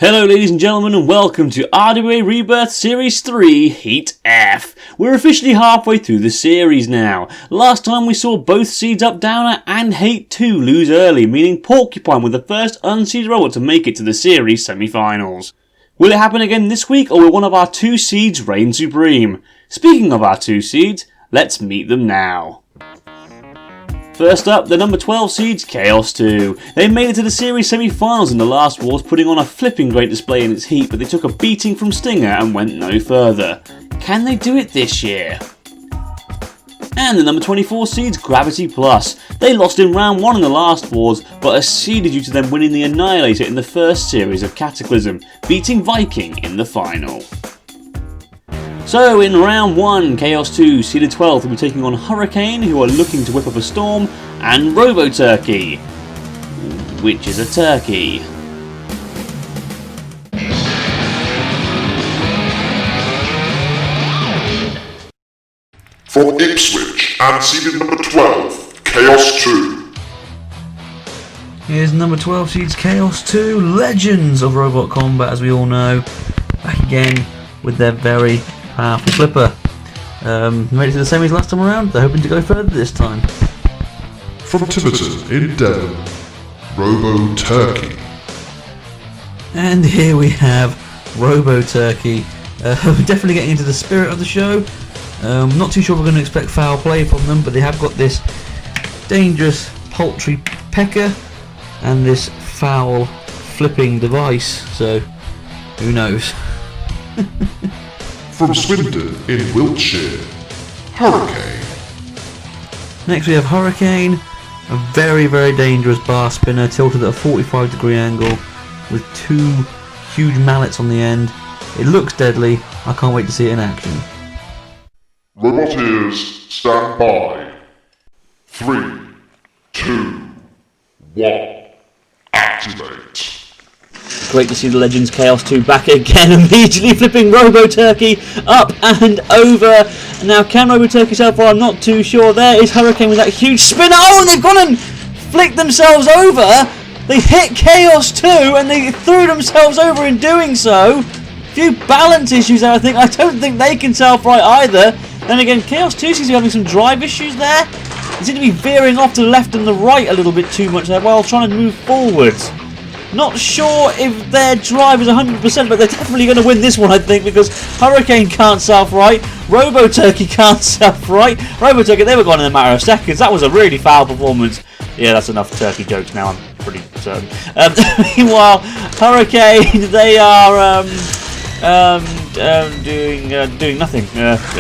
Hello ladies and gentlemen and welcome to RWA Rebirth Series 3 Heat F. We're officially halfway through the series now. Last time we saw both seeds Up Downer and Hate 2 lose early, meaning Porcupine was the first unseeded robot to make it to the series semi-finals. Will it happen again this week, or will one of our two seeds reign supreme? Speaking of our two seeds, let's meet them now. First up, the number 12 seeds, Chaos 2. They made it to the series semi-finals in the last wars, putting on a flipping great display in its heat, but they took a beating from Stinger and went no further. Can they do it this year? And the number 24 seeds, Gravity Plus. They lost in round 1 in the last wars, but are seeded due to them winning the Annihilator in the first series of Cataclysm, beating Viking in the final. So in round 1, Chaos 2, seeded 12th, will be taking on Hurricane, who are looking to whip up a storm, and Roboturkey, which is a turkey. From Ipswich and seeded number 12, Chaos 2. Here's number 12 seeds Chaos 2, legends of robot combat as we all know, back again with their very powerful flipper. Made it to the semis last time around, they're hoping to go further this time. From Tiverton in Devon, Roboturkey. And here we have Roboturkey, definitely getting into the spirit of the show. Not too sure we're going to expect foul play from them, but they have got this dangerous poultry pecker and this foul flipping device, so who knows. From Swindon in Wiltshire, Hurricane. Next we have Hurricane, a very dangerous bar spinner tilted at a 45-degree angle with two huge mallets on the end. It looks deadly, I can't wait to see it in action. Roboteers, stand by. 3, 2, 1, activate. Great to see the Legends Chaos 2 back again, immediately flipping Roboturkey up and over. Now, can Roboturkey self? I'm not too sure. There is Hurricane with that huge spinner. Oh, and they've gone and flicked themselves over. They hit Chaos 2 and they threw themselves over in doing so. A few balance issues there, I think. I don't think they can self right either. Then again, Chaos 2 seems to be having some drive issues there. They seem to be veering off to the left and the right a little bit too much there while trying to move forwards. Not sure if their drive is 100%, but they're definitely going to win this one, I think, because Hurricane can't self-right, Roboturkey can't self-right. Roboturkey, they were gone in a matter of seconds. That was a really foul performance. Yeah, that's enough turkey jokes now, I'm pretty certain. Meanwhile, Hurricane, they are doing nothing.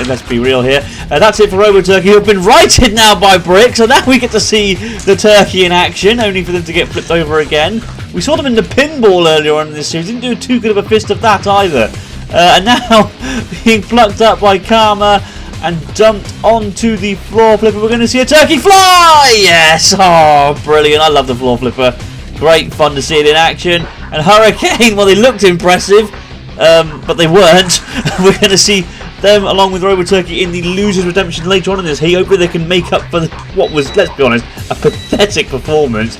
Let's be real here. That's it for Roboturkey, who have been righted now by Brick, so now we get to see the turkey in action, only for them to get flipped over again. We saw them in the pinball earlier on in this series, didn't do too good of a fist of that either. And now being plucked up by Karma and dumped onto the floor flipper, we're going to see a turkey fly! Yes! Oh, brilliant. I love the floor flipper. Great fun to see it in action. And Hurricane, well, they looked impressive, but they weren't. We're going to see them along with Roboturkey in the Loser's Redemption later on in this heat. Hopefully they can make up for what was, let's be honest, a pathetic performance.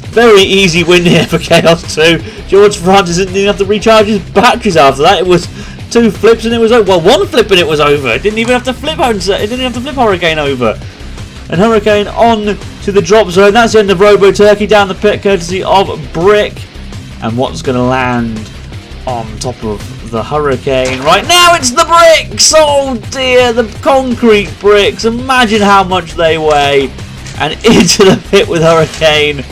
Very easy win here for Chaos 2. George Francis didn't even have to recharge his batteries after that. It was 2 flips and it was over. Well, 1 flip and it was over. It didn't even have to flip. It didn't have to flip Hurricane over. And Hurricane on to the drop zone. That's the end of Roboturkey down the pit, courtesy of Brick. And what's going to land on top of the Hurricane right now? It's the bricks. Oh dear, the concrete bricks. Imagine how much they weigh. And into the pit with Hurricane.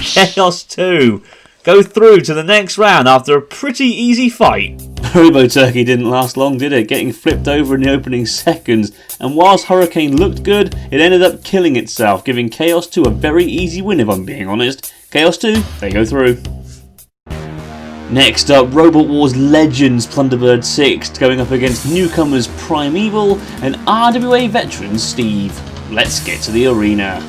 Chaos 2 go through to the next round after a pretty easy fight. Roboturkey didn't last long, did it? Getting flipped over in the opening seconds. And whilst Hurricane looked good, it ended up killing itself, giving Chaos 2 a very easy win if I'm being honest. Chaos 2, they go through. Next up, Robot Wars Legends Plunderbird 6 going up against newcomers Primeval and RWA veteran Steve. Let's get to the arena.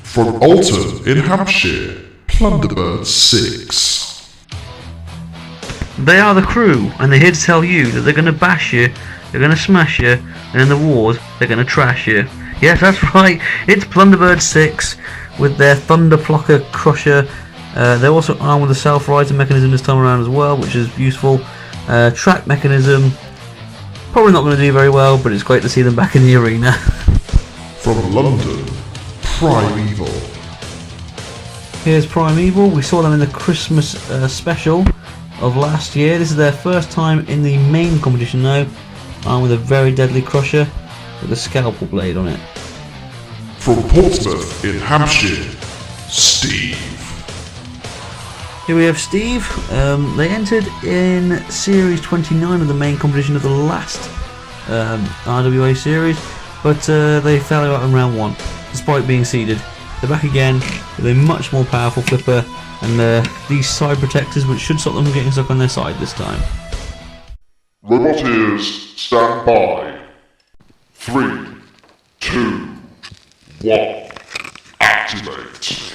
From Alton in Hampshire, Plunderbird 6. They are the crew, and they're here to tell you that they're going to bash you, they're going to smash you, and in the wars, they're going to trash you. Yes, that's right. It's Plunderbird 6 with their Thunderplucker Crusher. They're also armed with a self-rising mechanism this time around as well, which is useful. Track mechanism, probably not going to do very well, but it's great to see them back in the arena. From London, Primeval. Here's Primeval. We saw them in the Christmas special of last year. This is their first time in the main competition now, armed with a very deadly crusher with a scalpel blade on it. From Portsmouth in Hampshire, Steve. Here we have Steve. They entered in Series 29 of the main competition of the last RWA series, but they fell out in round 1, despite being seeded. They're back again with a much more powerful flipper and these side protectors, which should stop them from getting stuck on their side this time. Roboteers, stand by. 3, 2, 1, activate.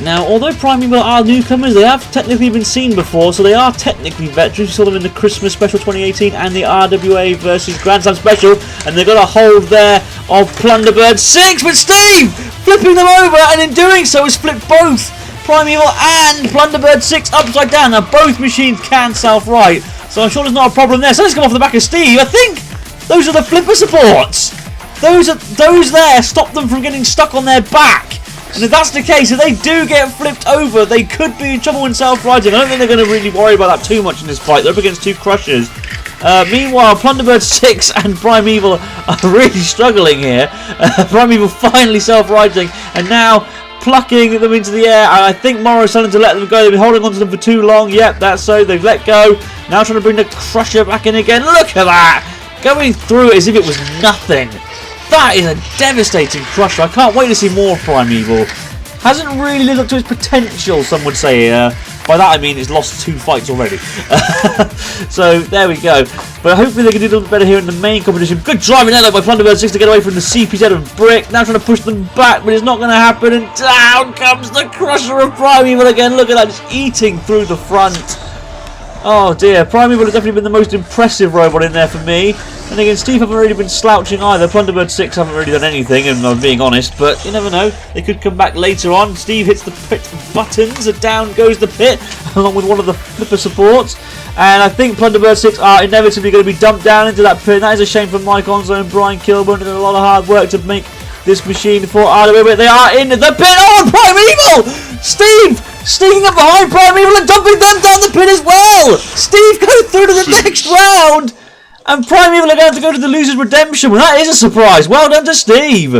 Now, although Primeval are newcomers, they have technically been seen before, so they are technically veterans. We saw them in the Christmas Special 2018 and the RWA versus Grand Slam Special, and they've got a hold there of Plunderbird 6, but Steve flipping them over, and in doing so has flipped both Primeval and Plunderbird 6 upside down. Now, both machines can self-right, so I'm sure there's not a problem there. So let's come off the back of Steve. I think those are the flipper supports. Those there stop them from getting stuck on their back. And if that's the case, if they do get flipped over, they could be in trouble when self-riding. I don't think they're going to really worry about that too much in this fight. They're up against two crushers. Meanwhile, Plunderbird 6 and Primeval are really struggling here. Primeval finally self-riding, and now plucking them into the air. And I think Morrow's starting to let them go. They've been holding on to them for too long. Yep, that's so. They've let go. Now trying to bring the crusher back in again. Look at that! Going through it as if it was nothing. That is a devastating crusher. I can't wait to see more Primeval. Hasn't really lived up to its potential, some would say. By that I mean it's lost 2 fights already. So there we go. But hopefully they can do a little bit better here in the main competition. Good driving there though by Plunderbird 6 to get away from the CPZ of Brick. Now trying to push them back, but it's not going to happen. And down comes the crusher of Primeval again. Look at that, just eating through the front. Oh dear, Primeval has definitely been the most impressive robot in there for me. And again, Steve haven't really been slouching either. Plunderbird 6 haven't really done anything, and I'm being honest, but you never know. They could come back later on. Steve hits the pit buttons, and down goes the pit, along with one of the flipper supports. And I think Plunderbird 6 are inevitably going to be dumped down into that pit. That is a shame for Mike Onslow and Brian Kilburn. They did a lot of hard work to make this machine for RWA, but they are in the pit. Oh, and Primeval! Steve sneaking up behind Primeval and dumping them down the pit as well! Steve goes through to the next round! And Primeval are going to have to go to the loser's redemption. Well, that is a surprise. Well done to Steve.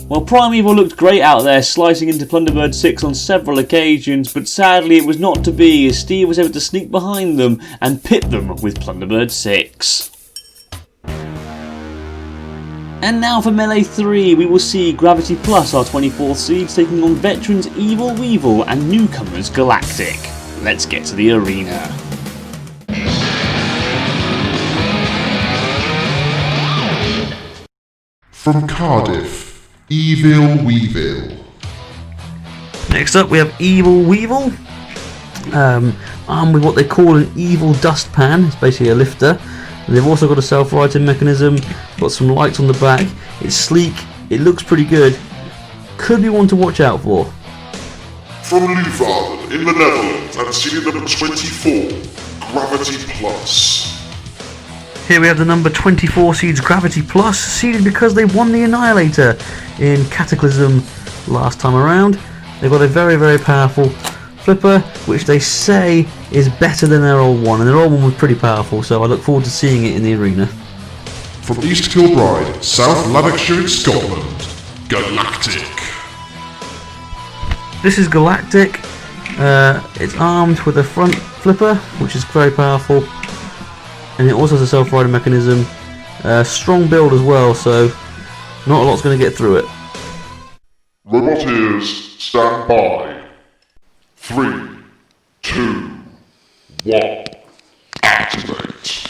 Well, Primeval looked great out there, slicing into Plunderbird 6 on several occasions, but sadly it was not to be, as Steve was able to sneak behind them and pit them with Plunderbird 6. And now for Melee 3, we will see Gravity Plus, our 24th seeds, taking on veterans Evil Weevil and newcomers Galactic. Let's get to the arena. From Cardiff, Evil Weevil. Next up we have Evil Weevil, armed with what they call an evil dustpan. It's basically a lifter. They've also got a self-righting mechanism, got some lights on the back. It's sleek, it looks pretty good. Could be one to watch out for. From Leuven in the Netherlands and seeded number 24, Gravity Plus. Here we have the number 24 seeds Gravity Plus, seeded because they won the Annihilator in Cataclysm last time around. They've got a very, very powerful flipper, which they say is better than their old one, and their old one was pretty powerful, so I look forward to seeing it in the arena. From East Kilbride, South Lanarkshire in Scotland, Galactic. This is Galactic. It's armed with a front flipper, which is very powerful. And it also has a self-riding mechanism. Strong build as well, so not a lot's going to get through it. Roboteers, stand by. 3, 2, 1, activate.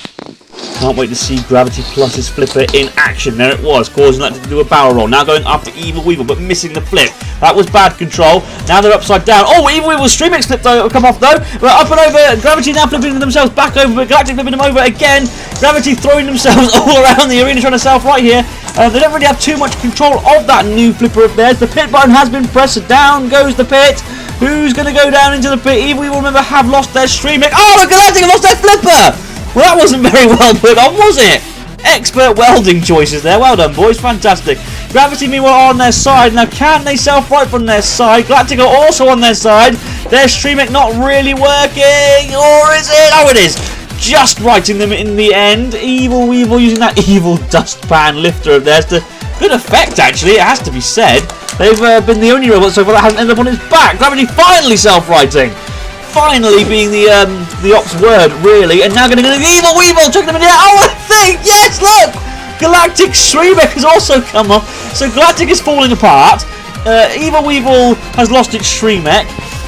can't wait to see Gravity Plus's flipper in action. There it was, causing that to do a barrel roll. Now going after Evil Weevil, but missing the flip. That was bad control. Now they're upside down. Oh, Evil Weevil's stream X flip though, come off though. But up and over. Gravity now flipping themselves back over, but Galactic flipping them over again. Gravity throwing themselves all around the arena, trying to self right here. They don't really have too much control of that new flipper of theirs. The pit button has been pressed, so down goes the pit. Who's going to go down into the pit? Evil Weevil, remember, have lost their stream. Oh, look, Galactic have lost their flipper! Well, that wasn't very well put on, was it? Expert welding choices there. Well done, boys. Fantastic. Gravity, meanwhile, on their side. Now, can they self-right from their side? Galactic are also on their side. Their stream not really working. Or is it? Oh, it is. Just righting them in the end. Evil Weevil using that evil dustpan lifter of theirs to good effect, actually. It has to be said. They've been the only robot so far that hasn't ended up on its back. Gravity finally self-righting. Finally being the ops word, really. And now going to go to Evil Weevil, checking them in the air. Oh, I think, yes, look! Galactic Shreemek has also come off. So Galactic is falling apart. Evil Weevil has lost its Shreemek.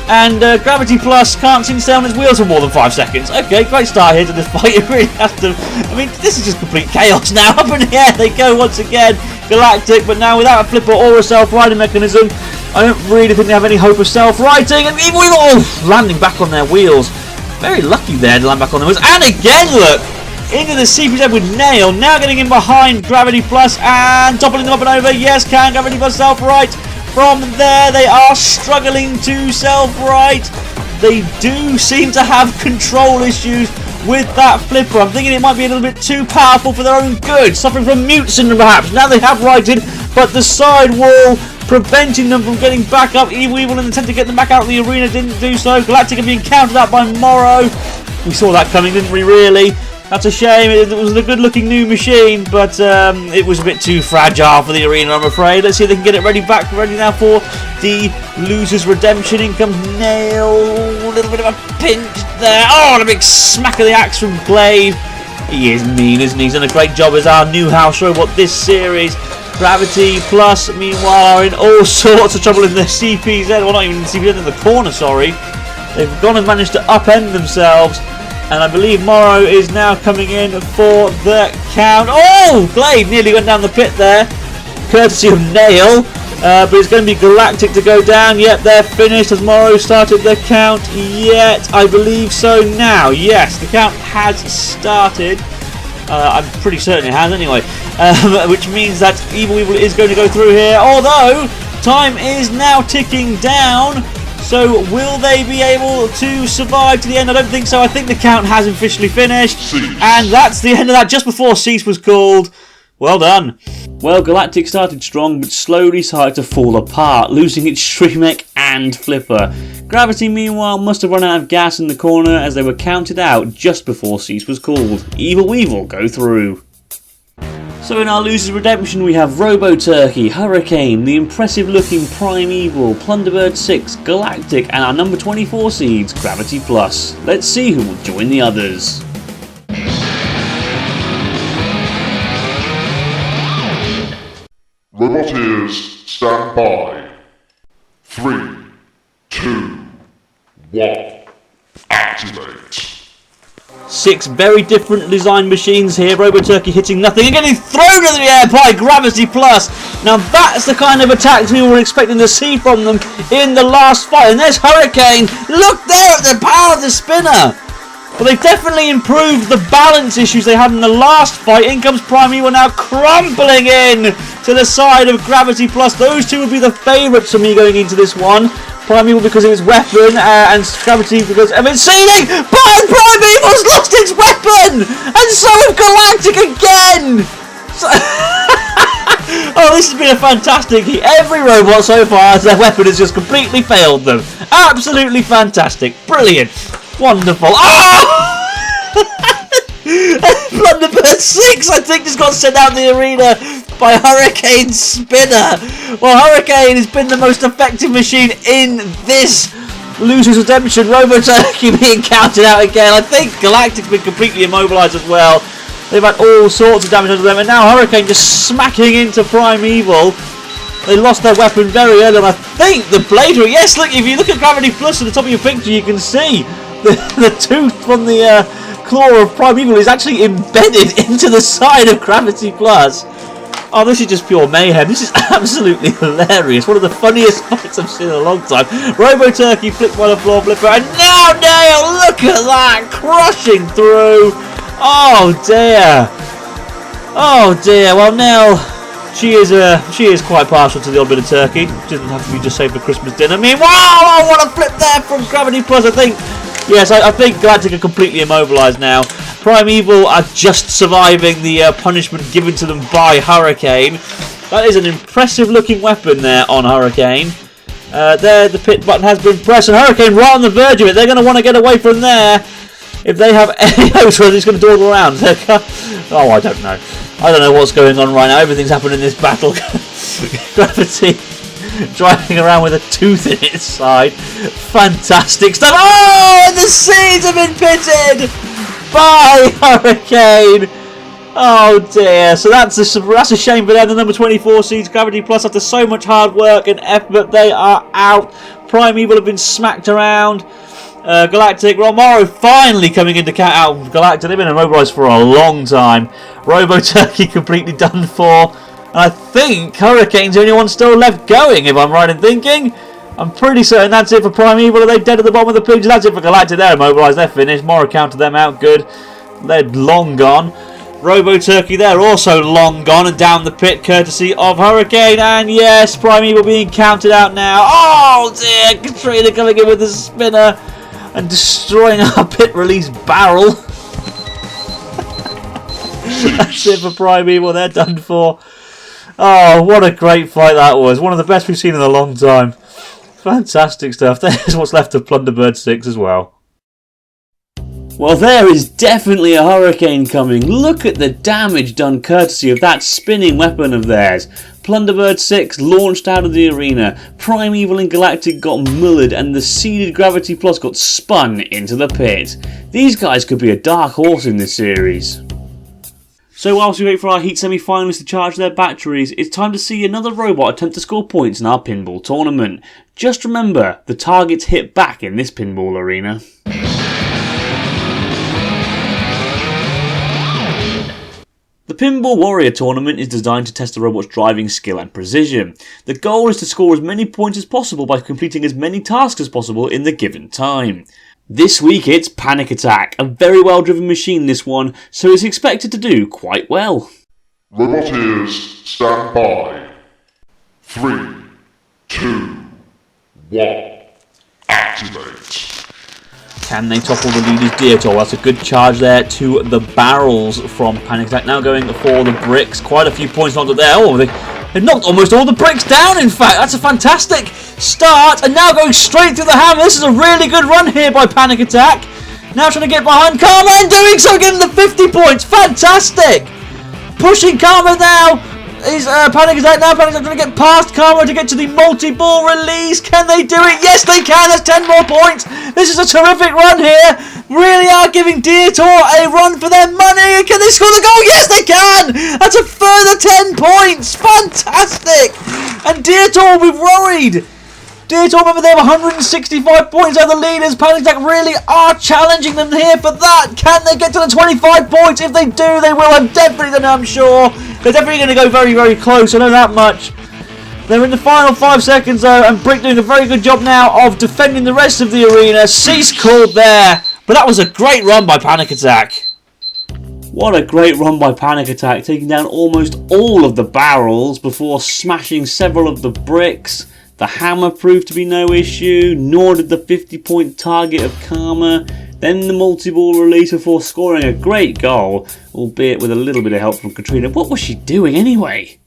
And Gravity Plus can't seem to stay on its wheels for more than 5 seconds. Okay, great start here to this fight. It really has to... I mean, this is just complete chaos now. Up in the air they go once again. Galactic, but now without a flipper or a self-riding mechanism, I don't really think they have any hope of self-righting. And Evil Weevil landing back on their wheels. Very lucky there to land back on their wheels. And again, look! Into the CPZ with Nail. Now getting in behind Gravity Plus and toppling them up and over. Yes, can Gravity Plus self-right? From there, they are struggling to self-right. They do seem to have control issues with that flipper. I'm thinking it might be a little bit too powerful for their own good. Suffering from mute syndrome, perhaps. Now they have righted, but the side wall preventing them from getting back up. Evil Weevil in the attempt to get them back out of the arena didn't do so. Galactic are being countered out by Morrow. We saw that coming, didn't we, really? That's a shame. It was a good-looking new machine, but it was a bit too fragile for the arena, I'm afraid. Let's see if they can get it ready now for the Losers Redemption. In comes Nail. A little bit of a pinch there. Oh, and a big smack of the axe from Glade. He is mean, isn't he? He's done a great job as our new house robot this series. Gravity Plus, meanwhile, are in all sorts of trouble in the CPZ. Well, not even in the CPZ, in the corner, sorry. They've gone and managed to upend themselves. And I believe Morrow is now coming in for the count. Oh! Glade nearly went down the pit there, courtesy of Nail. But it's going to be Galactic to go down. Yep, they're finished. Has Morrow started the count yet? I believe so now. Yes, the count has started. I'm pretty certain it has anyway. Which means that Evil Weevil is going to go through here. Although, time is now ticking down. So will they be able to survive to the end? I don't think so. I think the count has officially finished. Cease. And that's the end of that just before Cease was called. Well done. Well, Galactic started strong but slowly started to fall apart, losing its Shreemek and Flipper. Gravity, meanwhile, must have run out of gas in the corner as they were counted out just before Cease was called. Evil Weevil go through. So in our Losers Redemption we have Roboturkey, Hurricane, the impressive looking Primeval, Plunderbird 6, Galactic and our number 24 seeds, Gravity Plus. Let's see who will join the others. Roboteers, stand by. 3, 2, 1, activate. 6 very different design machines here. Roboturkey hitting nothing and getting thrown into the air by Gravity Plus. Now that's the kind of attacks we were expecting to see from them in the last fight. And there's Hurricane. Look there at the power of the spinner. But they've definitely improved the balance issues they had in the last fight. In comes Primeval now crumbling in to the side of Gravity Plus. Those two would be the favourites for me going into this one. Primeval because of its weapon and Gravity because of its ceiling. But Primeval's lost its weapon! And so have Galactic again! So oh, this has been a fantastic heat. Every robot so far, their weapon has just completely failed them. Absolutely fantastic. Brilliant. Wonderful. Oh! Plunderbird 6, I think, just got sent out the arena by Hurricane Spinner. Well, Hurricane has been the most effective machine in this Losers Redemption. Roboturkey being counted out again. I think Galactic's been completely immobilised as well. They've had all sorts of damage under them, and now Hurricane just smacking into Primeval. They lost their weapon very early, and I think the blade. Yes, look, if you look at Gravity Plus at the top of your picture, you can see the tooth from the claw of Primeval is actually embedded into the side of Gravity Plus. Oh, this is just pure mayhem. This is absolutely hilarious. One of the funniest fights I've seen in a long time. Roboturkey flipped by the floor flipper, and now Nail, look at that, crushing through. Oh dear. Oh dear. Well, Nail, she is quite partial to the odd bit of turkey. Didn't have to be just saved for Christmas dinner. Meanwhile, oh, what a flip there from Gravity Plus. I think Galactic are completely immobilised now. Primeval are just surviving the punishment given to them by Hurricane. That is an impressive looking weapon there on Hurricane. There, the pit button has been pressed, and Hurricane right on the verge of it. They're going to want to get away from there. If they have any hopes, whether it's going to dawdle around. Oh, I don't know. I don't know what's going on right now. Everything's happened in this battle. Gravity driving around with a tooth in its side. Fantastic stuff. Oh, and the seeds have been pitted by Hurricane. Oh dear. So that's a shame for them. The number 24 seeds, Gravity Plus, after so much hard work and effort, they are out. Primeval have been smacked around. Galactic, Romaro finally coming in to count out Galactic. They've been immobilised for a long time. Roboturkey completely done for. And I think Hurricane's the only one still left going, if I'm right in thinking. I'm pretty certain that's it for Primeval. Are they dead at the bottom of the picture? That's it for Galactic. They're immobilised. They're finished. Mora counted them out. Good. They're long gone. Roboturkey, they're also long gone and down the pit, courtesy of Hurricane. And yes, Primeval being counted out now. Oh dear, Katrina coming in with the spinner and destroying our pit release barrel. That's it for Primeval, they're done for. Oh, what a great fight that was. One of the best we've seen in a long time. Fantastic stuff. There's what's left of Plunderbird 6 as well. Well, there is definitely a Hurricane coming. Look at the damage done courtesy of that spinning weapon of theirs. Plunderbird 6 launched out of the arena. Primeval and Galactic got mullered, and the seeded Gravity Plus got spun into the pit. These guys could be a dark horse in this series. So whilst we wait for our Heat semi-finalists to charge their batteries, it's time to see another robot attempt to score points in our pinball tournament. Just remember, the targets hit back in this pinball arena. The Pinball Warrior tournament is designed to test the robot's driving skill and precision. The goal is to score as many points as possible by completing as many tasks as possible in the given time. This week it's Panic Attack, a very well driven machine this one, so it's expected to do quite well. Roboteers, stand by. 3, 2, 1, activate. Can they topple the leader's Deator? That's a good charge there to the barrels from Panic Attack. Now going for the bricks. Quite a few points knocked there. Oh, they knocked almost all the bricks down, in fact. That's a fantastic start. And now going straight through the hammer. This is a really good run here by Panic Attack. Now trying to get behind Karma and doing so, getting the 50 points. Fantastic. Pushing Karma now. Is Panic Attack now? Panic Attack trying to get past Karma to get to the multi-ball release. Can they do it? Yes, they can. That's 10 more points. This is a terrific run here. Really are giving Deator a run for their money. Can they score the goal? Yes, they can. That's a further 10 points. Fantastic. And Deator will be worried. Deator, remember, they have 165 points over the leaders. Panic Attack really are challenging them here for that. Can they get to the 25 points? If they do, they will have definitely done, I'm sure. They're definitely going to go very, very close. I know that much. They're in the final 5 seconds, though, and Brick doing a very good job now of defending the rest of the arena. Cease called there. But that was a great run by Panic Attack. What a great run by Panic Attack, taking down almost all of the barrels before smashing several of the bricks. The hammer proved to be no issue, nor did the 50-point target of Karma. Then the multi-ball release before scoring a great goal, albeit with a little bit of help from Katrina. What was she doing anyway?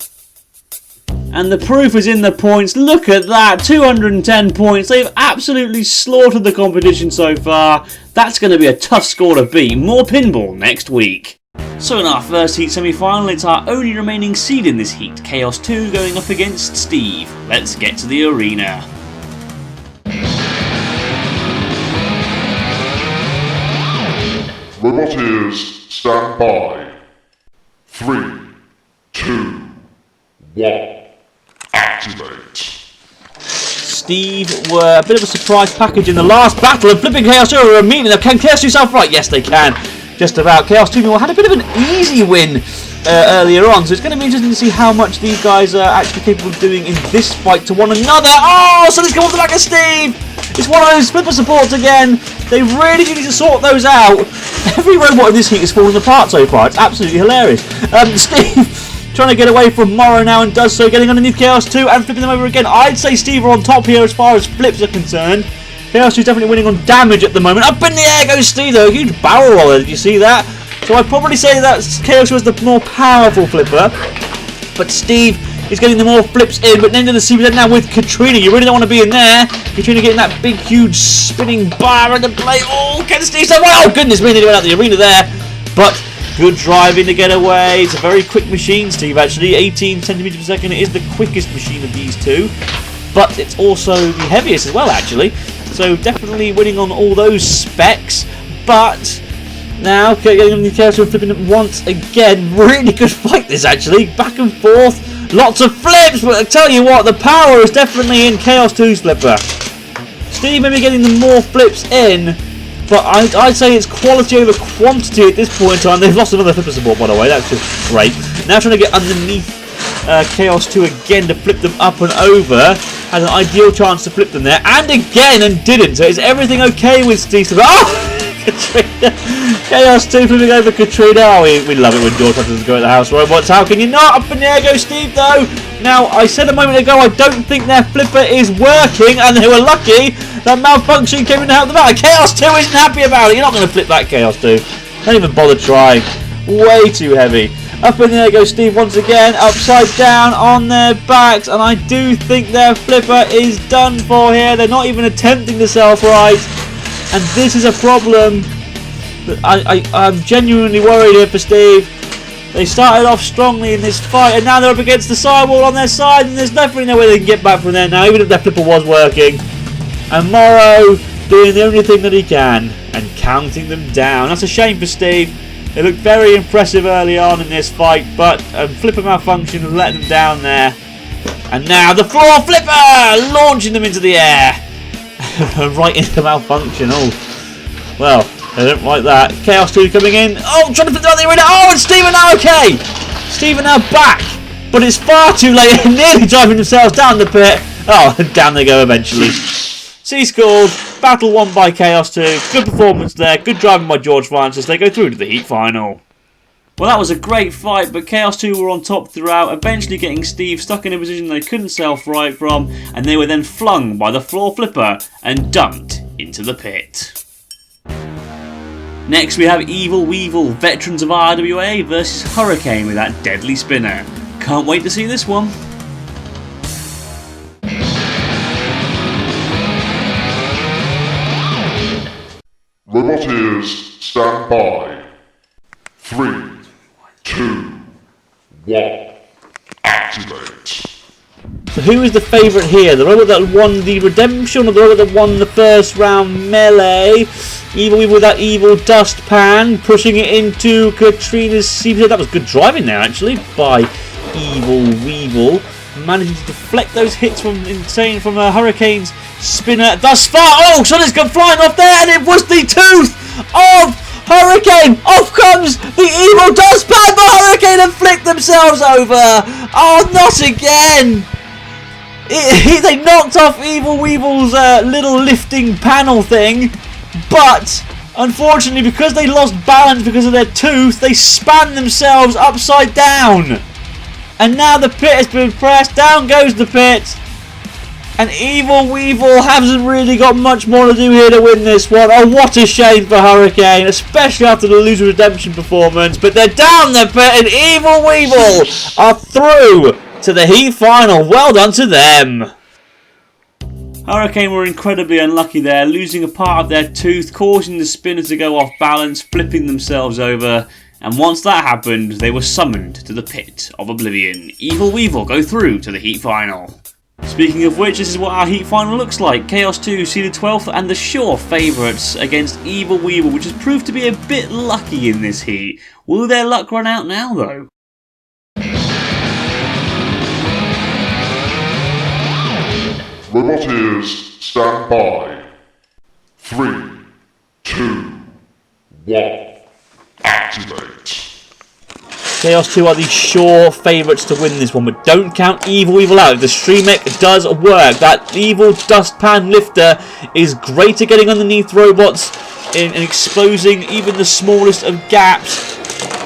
And the proof is in the points. Look at that, 210 points. They've absolutely slaughtered the competition so far. That's going to be a tough score to beat. More pinball next week. So in our first Heat semi-final, it's our only remaining seed in this Heat, Chaos 2 going up against Steve. Let's get to the arena. Roboteers, stand by. 3, 2, 1, activate. Steve were a bit of a surprise package in the last battle, and flipping Chaos 2 are immediately. Can Chaos 2 self right? Yes, they can. just about. Chaos 2 had a bit of an easy win earlier on, so it's going to be interesting to see how much these guys are actually capable of doing in this fight to one another. Oh, something's come off the back of Steve! It's one of those flipper supports again. They really do need to sort those out. Every robot in this heat is falling apart so far. It's absolutely hilarious. Steve trying to get away from Morrow now and does so, getting underneath Chaos 2 and flipping them over again. I'd say Steve are on top here as far as flips are concerned. Chaos 2 is definitely winning on damage at the moment. Up in the air goes Steve though. Huge barrel roller. Did you see that? So I'd probably say that Chaos 2 is the more powerful flipper. But Steve is getting the more flips in, but then to the CBZ now with Katrina. You really don't want to be in there. Katrina getting that big, huge spinning bar into play. Oh, can Steve say, oh goodness me, they went out the arena there. But good driving to get away. It's a very quick machine, Steve, actually. 18 centimeters per second. It is the quickest machine of these two. But it's also the heaviest as well, actually. So definitely winning on all those specs. But now getting on the Chaos and flipping it once again. Really good fight this, actually. Back and forth. Lots of flips, but I tell you what, the power is definitely in Chaos 2's flipper. Steve maybe getting the more flips in, but I'd say it's quality over quantity at this point in time. They've lost another flipper support, by the way. That's just great. Now trying to get underneath Chaos 2 again to flip them up and over. Has an ideal chance to flip them there, and again, and didn't. So is everything okay with Steve? Oh! Katrina. Chaos 2 flipping over Katrina. Oh, we love it when George doesn't go at the house robots. How can you not? Up in the air goes Steve though. Now, I said a moment ago I don't think their flipper is working, and they were lucky that malfunction came in to help them out. Chaos 2 isn't happy about it. You're not going to flip that, Chaos 2. Don't even bother trying. Way too heavy. Up in the air goes Steve once again, upside down on their backs, and I do think their flipper is done for here. They're not even attempting to self-right. And this is a problem that I'm genuinely worried here for Steve. They started off strongly in this fight, and now they're up against the sidewall on their side, and there's definitely no way they can get back from there now, even if their flipper was working. And Morrow doing the only thing that he can, and counting them down. That's a shame for Steve. They looked very impressive early on in this fight, but flipper malfunction has let them down there. And now the floor flipper! Launching them into the air. Right into malfunction. Oh, well, they don't like that. Chaos 2 coming in. Oh, trying to flip out the arena. Oh, and Steve are now okay. Steve are now back, but it's far too late. Nearly driving themselves down the pit. Oh, and down they go eventually. C scored. Battle won by Chaos 2. Good performance there. Good driving by George Francis. They go through to the heat final. Well, that was a great fight, but Chaos 2 were on top throughout, eventually getting Steve stuck in a position they couldn't self-right from, and they were then flung by the floor flipper and dumped into the pit. Next we have Evil Weevil, veterans of RWA versus Hurricane with that deadly spinner. Can't wait to see this one. Roboteers, stand by. 3, 2, 1, activate. So who is the favourite here? The robot that won the redemption, or the robot that won the first round melee? Evil Weevil with that evil dustpan, pushing it into Katrina's CBZ. That was good driving there, actually, by Evil Weevil. Managing to deflect those hits from a Hurricane's spinner thus far. Oh, something's gone flying off there, and it was the tooth of Hurricane! Off comes the evil dustpan! The Hurricane have flicked themselves over! Oh, not again! They knocked off Evil Weevil's little lifting panel thing, but unfortunately, because they lost balance because of their tooth, they span themselves upside down. And now the pit has been pressed. Down goes the pit. And Evil Weevil hasn't really got much more to do here to win this one. Oh, what a shame for Hurricane, especially after the loser redemption performance. But they're down the pit, and Evil Weevil are through to the heat final. Well done to them. Hurricane were incredibly unlucky there, losing a part of their tooth, causing the spinner to go off balance, flipping themselves over. And once that happened, they were summoned to the pit of oblivion. Evil Weevil go through to the heat final. Speaking of which, this is what our heat final looks like. Chaos 2 seeded 12th and the sure favourites against Evil Weevil, which has proved to be a bit lucky in this heat. Will their luck run out now, though? Roboteers, stand by. 3, 2, 1, activate. Chaos 2 are the sure favourites to win this one, but don't count Evil Weevil out. The stream mech does work. That evil dustpan lifter is great at getting underneath robots and exposing even the smallest of gaps.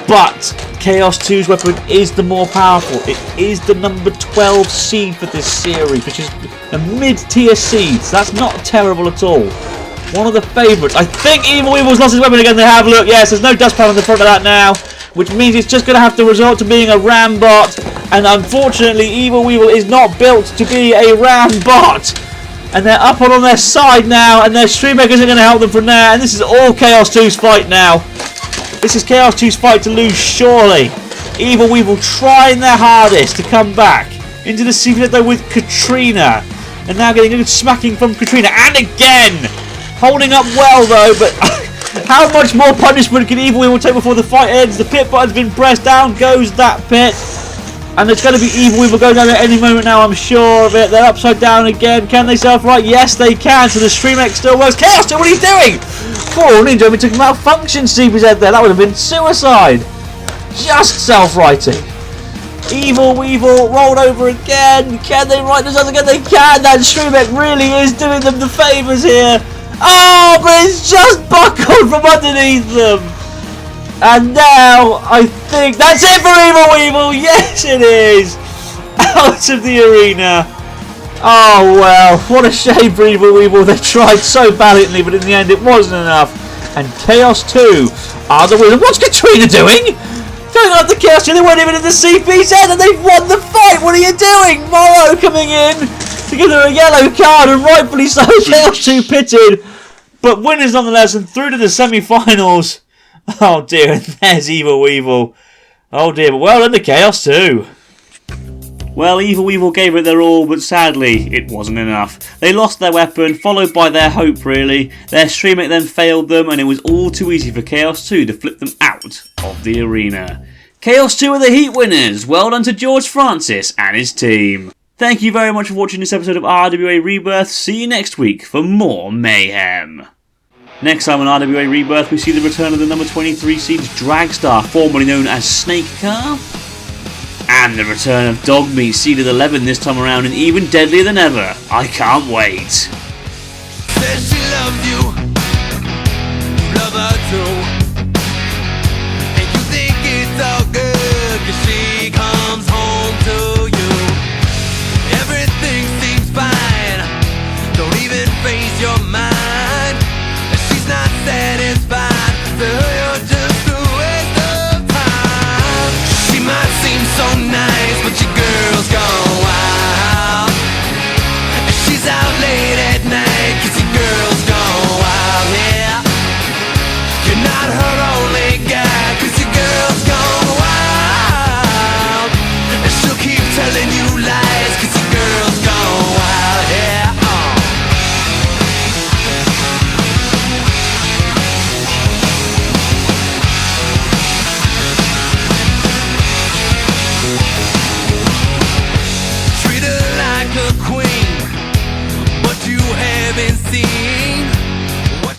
But Chaos 2's weapon is the more powerful. It is the number 12 seed for this series, which is a mid-tier seed. So that's not terrible at all. One of the favourites. I think Evil Weevil's lost his weapon again. They have. Look, yes, there's no dustpan on the front of that now, which means it's just going to have to resort to being a ram bot. And unfortunately, Evil Weevil is not built to be a ram bot. And they're up on their side now, and their stream mech isn't going to help them from there. And this is all Chaos 2's fight now. This is Chaos 2's fight to lose, surely. Evil Weevil trying their hardest to come back into the secret though with Katrina. And now getting a good smacking from Katrina. And again! Holding up well though, but how much more punishment can Evil Weevil take before the fight ends? The pit button's been pressed, down goes that pit. And it's going to be Evil Weevil going down at any moment now, I'm sure of it. They're upside down again. Can they self-right? Yes, they can. So the stream mech still works. Chaos 2, what are you doing? Poor Ninja, we took malfunction CPZ there. That would have been suicide. Just self-righting. Evil Weevil rolled over again. Can they right this up again? They can. That stream mech really is doing them the favours here. Oh, but it's just buckled from underneath them. And now, I think that's it for Evil Weevil. Yes, it is. Out of the arena. Oh, well, what a shame for Evil Weevil. They tried so valiantly, but in the end, it wasn't enough. And Chaos 2 are the winners. What's Katrina doing? Going after Chaos 2. They weren't even in the CPZ, and they've won the fight. What are you doing? Morrow coming in to give them a yellow card, and rightfully so. Chaos 2 pitted, but winners nonetheless, and through to the semi-finals. Oh dear, and there's Evil Weevil. Oh dear, but well done to Chaos 2. Well, Evil Weevil gave it their all, but sadly, it wasn't enough. They lost their weapon, followed by their hope, really. Their stream mech then failed them, and it was all too easy for Chaos 2 to flip them out of the arena. Chaos 2 are the Heat winners. Well done to George Francis and his team. Thank you very much for watching this episode of RWA Rebirth. See you next week for more mayhem. Next time on RWA Rebirth, we see the return of the number 23 seeds Dragstar, formerly known as Snake Car. And the return of Dogmeat, seeded 11 this time around, and even deadlier than ever. I can't wait. Said she loved you.